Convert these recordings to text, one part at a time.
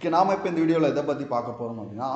Okay, நாம இப்போ இந்த வீடியோவில் எதை பற்றி பார்க்க போகிறோம் அப்படின்னா,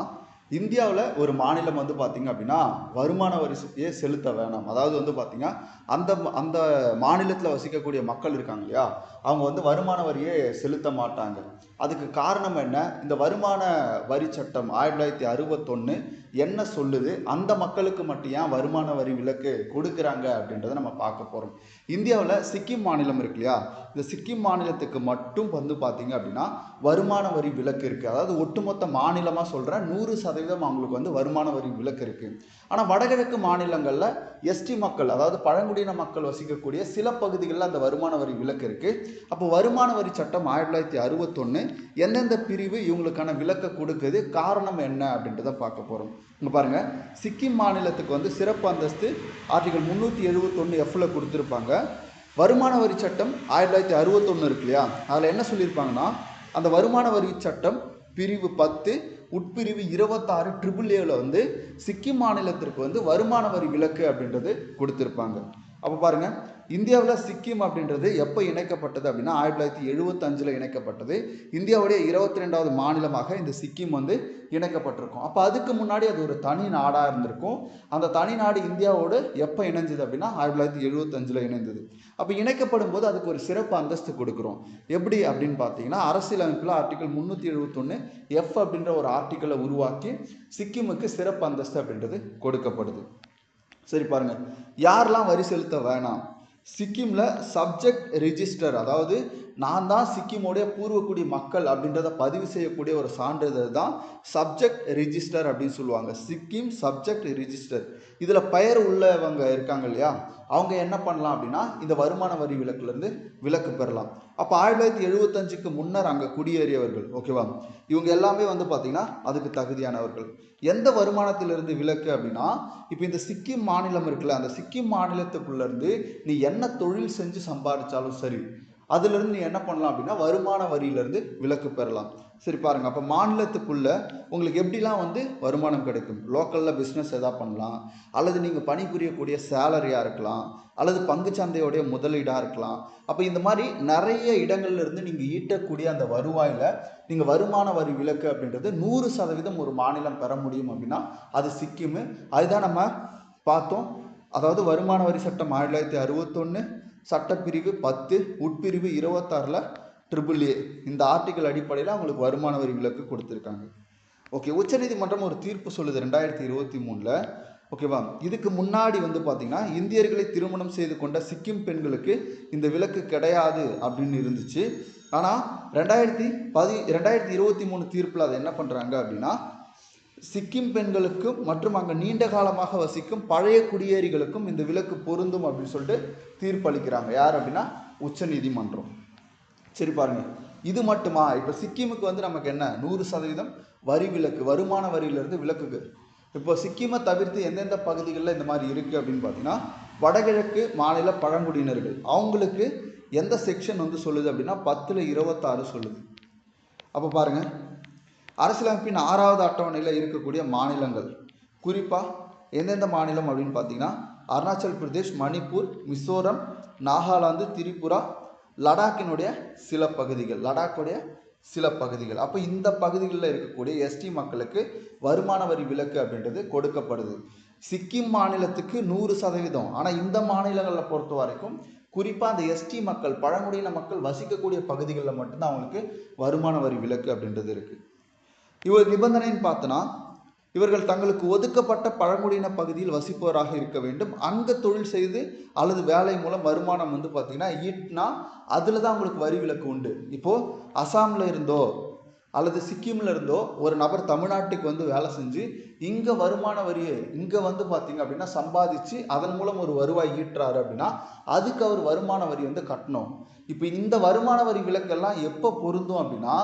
இந்தியாவில் ஒரு மாநிலம் வந்து பார்த்தீங்க அப்படின்னா வருமான வரியை செலுத்த வேணாம். அதாவது வந்து பார்த்தீங்கன்னா அந்த அந்த மாநிலத்தில் வசிக்கக்கூடிய மக்கள் இருக்காங்க இல்லையா, அவங்க வந்து வருமான வரியை செலுத்த மாட்டாங்க. அதுக்கு காரணம் என்ன? இந்த வருமான வரி சட்டம் 1961 என்ன சொல்லுது, அந்த மக்களுக்கு மட்டும் ஏன் வருமான வரி விலக்கு கொடுக்குறாங்க அப்படின்றத நம்ம பார்க்க போகிறோம். இந்தியாவில் சிக்கிம் மாநிலம் இருக்கு இல்லையா, இந்த சிக்கிம் மாநிலத்துக்கு மட்டும் வந்து பார்த்தீங்க அப்படின்னா வருமான வரி விலக்கு இருக்குது. அதாவது ஒட்டுமொத்த மாநிலமாக சொல்கிறேன், 100% அவங்களுக்கு வந்து வருமான வரி விலக்கு இருக்குது. ஆனால் வடகிழக்கு மாநிலங்களில் எஸ்டி மக்கள், அதாவது பழங்குடியின மக்கள் வசிக்கக்கூடிய சில பகுதிகளில் அந்த வருமான வரி விலக்கு இருக்குது. அப்போ வருமான வரி சட்டம் 1961 எந்தெந்த பிரிவு இவங்களுக்கான விலக்கை கொடுக்குது, காரணம் என்ன அப்படின்றத பார்க்க போகிறோம். இங்கே பாருங்கள், சிக்கிம் மாநிலத்துக்கு வந்து சிறப்பு அந்தஸ்து ஆர்டிகல் 371 Fல கொடுத்துருப்பாங்க. வருமான வரி சட்டம் 1961 இருக்கு இல்லையா, அதில் என்ன சொல்லியிருப்பாங்கன்னா, அந்த வருமான வரி சட்டம் பிரிவு 10 உட்பிரிவு 26 AAA வந்து சிக்கிம் மாநிலத்திற்கு வந்து வருமான வரி விலக்கு அப்படின்றது கொடுத்துருப்பாங்க. அப்போ பாருங்க, இந்தியாவில் சிக்கிம் அப்படின்றது எப்போ இணைக்கப்பட்டது அப்படின்னா 1975 இணைக்கப்பட்டது. இந்தியாவுடைய 22வது மாநிலமாக இந்த சிக்கிம் வந்து இணைக்கப்பட்டிருக்கும். அப்போ அதுக்கு முன்னாடி அது ஒரு தனி நாடாக இருந்திருக்கும். அந்த தனி நாடு இந்தியாவோடு எப்போ இணைஞ்சது அப்படின்னா 1975 இணைந்தது. அப்போ இணைக்கப்படும் போது அதுக்கு ஒரு சிறப்பு அந்தஸ்து கொடுக்குறோம். எப்படி அப்படின்னு பார்த்தீங்கன்னா, அரசியலமைப்பில் ஆர்டிகல் 371 F அப்படின்ற ஒரு ஆர்டிக்கலை உருவாக்கி சிக்கிமுக்கு சிறப்பு அந்தஸ்து அப்படின்றது கொடுக்கப்படுது. சரி பாருங்க, யாரெல்லாம் வரி செலுத்த வேணாம்? சிக்கிம்ல சப்ஜெக்ட் ரிஜிஸ்டர், அதாவது நான் தான் சிக்கிமோடைய பூர்வக்குடி மக்கள் அப்படின்றத பதிவு செய்யக்கூடிய ஒரு சான்றிதழ் தான் சப்ஜெக்ட் ரிஜிஸ்டர் அப்படின்னு சொல்லுவாங்க. Sikkim subject register. இதில் பெயர் உள்ளவங்க இருக்காங்க இல்லையா, அவங்க என்ன பண்ணலாம் அப்படின்னா இந்த வருமான வரி விலக்குலேருந்து விலக்கு பெறலாம். அப்போ 1975க்கு முன்னர் அங்கே குடியேறியவர்கள், ஓகேவா, இவங்க எல்லாமே வந்து பார்த்தீங்கன்னா அதுக்கு தகுதியானவர்கள். எந்த வருமானத்திலிருந்து விலக்கு அப்படின்னா, இப்போ இந்த சிக்கிம் மாநிலம் இருக்குல்ல, அந்த சிக்கிம் மாநிலத்துக்குள்ளேருந்து நீ என்ன தொழில் செஞ்சு சம்பாதிச்சாலும் சரி, அதுலேருந்து நீ என்ன பண்ணலாம் அப்படின்னா வருமான வரியிலேருந்து விலக்கு பெறலாம். சரி பாருங்கள், அப்போ மாநிலத்துக்குள்ள உங்களுக்கு எப்படிலாம் வந்து வருமானம் கிடைக்கும்? லோக்கலில் பிஸ்னஸ் எதாவது பண்ணலாம், அல்லது நீங்கள் பணிபுரியக்கூடிய சேலரியாக இருக்கலாம், அல்லது பங்குச்சந்தையோடைய முதலீடாக இருக்கலாம். அப்போ இந்த மாதிரி நிறைய இடங்கள்ல இருந்து நீங்கள் ஈட்டக்கூடிய அந்த வருவாயில் நீங்கள் வருமான வரி விலக்கு அப்படின்றது 100% ஒரு மாநிலம் பெற முடியும் அப்படின்னா அது சிக்கிம். அதுதான் நம்ம பார்த்தோம். அதாவது வருமான வரி சட்டம் 1961 சட்டப்பிரிவு 10 உட்பிரிவு 26 AAA இந்த ஆர்டிகல் அடிப்படையில் அவங்களுக்கு வருமான வரி விலக்கு கொடுத்துருக்காங்க. ஓகே, உச்சநீதிமன்றம் ஒரு தீர்ப்பு சொல்லுது 2023. ஓகேவா, இதுக்கு முன்னாடி வந்து பார்த்தீங்கன்னா இந்தியர்களை திருமணம் செய்து கொண்ட சிக்கிம் பெண்களுக்கு இந்த விலக்கு கிடையாது அப்படின்னு இருந்துச்சு. ஆனால் 2023 தீர்ப்பில் அதை என்ன பண்ணுறாங்க அப்படின்னா, சிக்கிம் பெண்களுக்கும் மற்றும் அங்கே நீண்ட காலமாக வசிக்கும் பழைய குடியேறிகளுக்கும் இந்த விலக்கு பொருந்தும் அப்படின்னு சொல்லிட்டு தீர்ப்பளிக்கிறாங்க. யார் அப்படின்னா உச்ச நீதிமன்றம். சரி பாருங்க, இது மட்டுமா? இப்போ சிக்கிமுக்கு வந்து நமக்கு என்ன 100% வரி விலக்கு, வருமான வரியிலிருந்து விலக்குக்கு. இப்போ சிக்கிமை தவிர்த்து எந்தெந்த பகுதிகளில் இந்த மாதிரி இருக்குது அப்படின்னு பார்த்தீங்கன்னா, வடகிழக்கு மாநில பழங்குடியினர்கள் அவங்களுக்கு எந்த செக்ஷன் வந்து சொல்லுது அப்படின்னா 10/26 சொல்லுது. அப்போ பாருங்கள், அரசியலமைப்பின் 6வது அட்டவணையில் இருக்கக்கூடிய மாநிலங்கள் குறிப்பாக எந்தெந்த மாநிலம் அப்படின்னு பார்த்தீங்கன்னா, அருணாச்சல் பிரதேஷ், மணிப்பூர், மிசோரம், நாகாலாந்து, திரிபுரா, லடாக்கினுடைய சில பகுதிகள். அப்போ இந்த பகுதிகளில் இருக்கக்கூடிய எஸ்டி மக்களுக்கு வருமான வரி விலக்கு அப்படின்றது கொடுக்கப்படுது. சிக்கிம் மாநிலத்துக்கு 100%. ஆனால் இந்த மாநிலங்களில் பொறுத்த வரைக்கும் குறிப்பாக அந்த எஸ்டி மக்கள், பழங்குடியின மக்கள் வசிக்கக்கூடிய பகுதிகளில் மட்டும்தான் அவங்களுக்கு வருமான வரி விலக்கு அப்படின்றது இருக்குது. இவர் நிபந்தனைன்னு பார்த்தோன்னா, இவர்கள் தங்களுக்கு ஒதுக்கப்பட்ட பழங்குடியின பகுதியில் வசிப்பவராக இருக்க வேண்டும். அங்கே தொழில் செய்து அல்லது வேலை மூலம் வருமானம் வந்து பார்த்திங்கன்னா ஈட்டினா அதில் தான் அவங்களுக்கு வரி விலக்கு உண்டு. இப்போது அசாமில் இருந்தோ அல்லது சிக்கிமில் இருந்தோ ஒரு நபர் தமிழ்நாட்டுக்கு வந்து வேலை செஞ்சு இங்கே வருமான வரியை இங்கே வந்து பார்த்திங்க அப்படின்னா சம்பாதிச்சு அதன் மூலம் ஒரு வருவாய் ஈட்டுறாரு அப்படின்னா அதுக்கு அவர் வருமான வரி வந்து கட்டணும். இப்போ இந்த வருமான வரி விலக்கெல்லாம் எப்போ பொருந்தும் அப்படின்னா,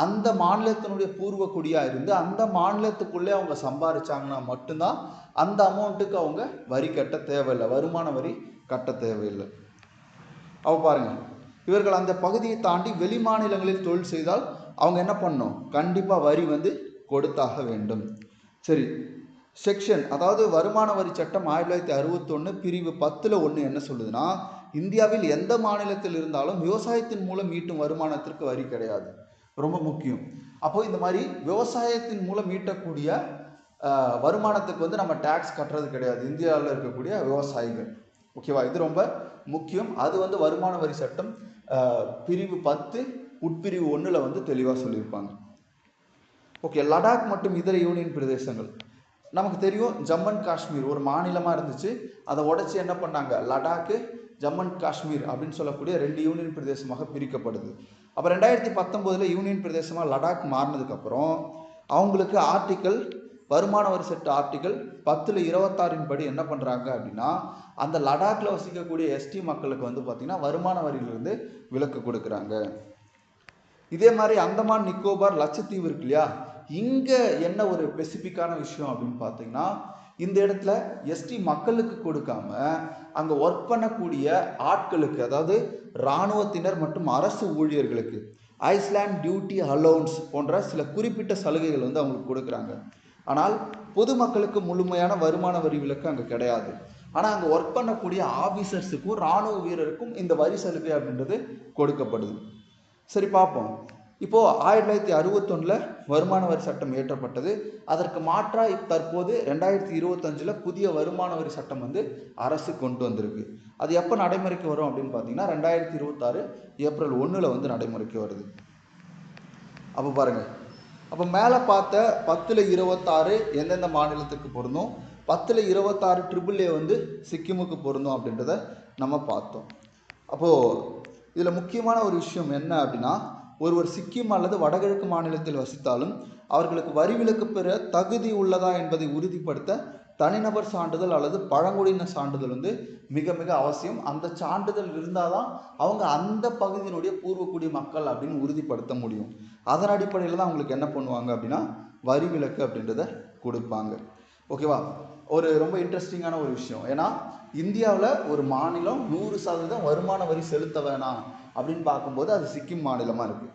அந்த மாநிலத்தினுடைய பூர்வ குடியாக இருந்து அந்த மாநிலத்துக்குள்ளே அவங்க சம்பாதிச்சாங்கன்னா மட்டும்தான் அந்த அமௌண்ட்டுக்கு அவங்க வரி கட்ட தேவையில்லை, வருமான வரி கட்ட தேவையில்லை. அவ பாருங்க, இவர்கள் அந்த பகுதியை தாண்டி வெளி மாநிலங்களில் தொழில் செய்தால் அவங்க என்ன பண்ணணும்? கண்டிப்பாக வரி வந்து கொடுத்தாக வேண்டும். சரி, செக்ஷன், அதாவது வருமான வரி சட்டம் 1961 பிரிவு 10(1) என்ன சொல்லுதுன்னா, இந்தியாவில் எந்த மாநிலத்தில் இருந்தாலும் விவசாயத்தின் மூலம் ஈட்டும் வருமானத்திற்கு வரி கிடையாது. ரொம்ப முக்கியம். அப்போ இந்த மாதிரி விவசாயத்தின் மூலம் ஈட்டக்கூடிய வருமானத்துக்கு வந்து நம்ம டேக்ஸ் கட்டுறது கிடையாது இந்தியாவில் இருக்கக்கூடிய விவசாயிகள். ஓகேவா? இது ரொம்ப முக்கியம். அது வந்து வருமான வரி சட்டம் பிரிவு 10 உட்பிரிவு 1ல் வந்து தெளிவாக சொல்லியிருப்பாங்க. ஓகே, லடாக் மற்றும் இதர யூனியன் பிரதேசங்கள் நமக்கு தெரியும். ஜம்மு அண்ட் காஷ்மீர் ஒரு மாநிலமாக இருந்துச்சு, அதை உடைச்சி என்ன பண்ணாங்க, லடாக்கு ஜம்மு அண்ட் காஷ்மீர் அப்படின்னு சொல்லக்கூடிய 2 யூனியன் பிரதேசமாக பிரிக்கப்படுது. அப்போ 2019 யூனியன் பிரதேசமாக லடாக் மாறினதுக்கப்புறம் அவங்களுக்கு ஆர்டிக்கல் வருமான வரி சட்ட ஆர்டிக்கல் 10/26 படி என்ன பண்ணுறாங்க அப்படின்னா, அந்த லடாக்ல வசிக்கக்கூடிய எஸ்டி மக்களுக்கு வந்து பார்த்திங்கன்னா வருமான வரியிலிருந்து விலக்கு கொடுக்குறாங்க. இதே மாதிரி அந்தமான் நிக்கோபார் லட்சத்தீவு இருக்கு இல்லையா, இங்கே என்ன ஒரு ஸ்பெசிஃபிக்கான விஷயம் அப்படின்னு பார்த்தீங்கன்னா, இந்த இடத்துல எஸ்டி மக்களுக்கு கொடுக்காம அங்கே ஒர்க் பண்ணக்கூடிய ஆட்களுக்கு, அதாவது இராணுவத்தினர் மற்றும் அரசு ஊழியர்களுக்கு ஐஸ்லாண்ட் டியூட்டி அலோன்ஸ் போன்ற சில குறிப்பிட்ட சலுகைகள் வந்து அவங்களுக்கு கொடுக்குறாங்க. ஆனால் பொதுமக்களுக்கு முழுமையான வருமான வரி விலக்கு அங்கே கிடையாது. ஆனால் அங்கே ஒர்க் பண்ணக்கூடிய ஆஃபீஸர்ஸுக்கும் இராணுவ வீரருக்கும் இந்த வரி சலுகை அப்படின்றது கொடுக்கப்படுது. சரி, பார்ப்போம். இப்போது 1961 வருமான வரி சட்டம் இயற்றப்பட்டது. அதற்கு மாற்றாக தற்போது 2025 புதிய வருமான வரி சட்டம் வந்து அரசு கொண்டு வந்திருக்கு. அது எப்போ நடைமுறைக்கு வரும் அப்படின்னு பார்த்தீங்கன்னா 2026 ஏப்ரல் 1 வந்து நடைமுறைக்கு வருது. அப்போ பாருங்கள், அப்போ மேலே பார்த்த 10/26 எந்தெந்த மாநிலத்துக்கு பொருந்தும், 10/26 AAA வந்து சிக்கிமுக்கு பொருந்தும் அப்படின்றத நம்ம பார்த்தோம். அப்போது இதில் முக்கியமான ஒரு விஷயம் என்ன அப்படின்னா, ஒருவர் சிக்கிம் அல்லது வடகிழக்கு மாநிலத்தில் வசித்தாலும் அவர்களுக்கு வரி விலக்கு பெற தகுதி உள்ளதா என்பதை உறுதிப்படுத்த தனிநபர் சான்றிதழ் அல்லது பழங்குடியின சான்றிதழ் வந்து மிக மிக அவசியம். அந்த சான்றிதழ் இருந்தால் தான் அவங்க அந்த பகுதியினுடைய பூர்வக்குடி மக்கள் அப்படின்னு உறுதிப்படுத்த முடியும். அதன் அடிப்படையில் தான் அவங்களுக்கு என்ன பண்ணுவாங்க அப்படின்னா வரி விலக்கு அப்படின்றத கொடுப்பாங்க. ஓகேவா? ஒரு ரொம்ப இன்ட்ரெஸ்டிங்கான ஒரு விஷயம். ஏன்னா இந்தியாவில் ஒரு மாநிலம் 100% வருமான வரி செலுத்த வேணாம் அப்படின்னு பார்க்கும்போது அது சிக்கிம் மாநிலமாக இருக்குது.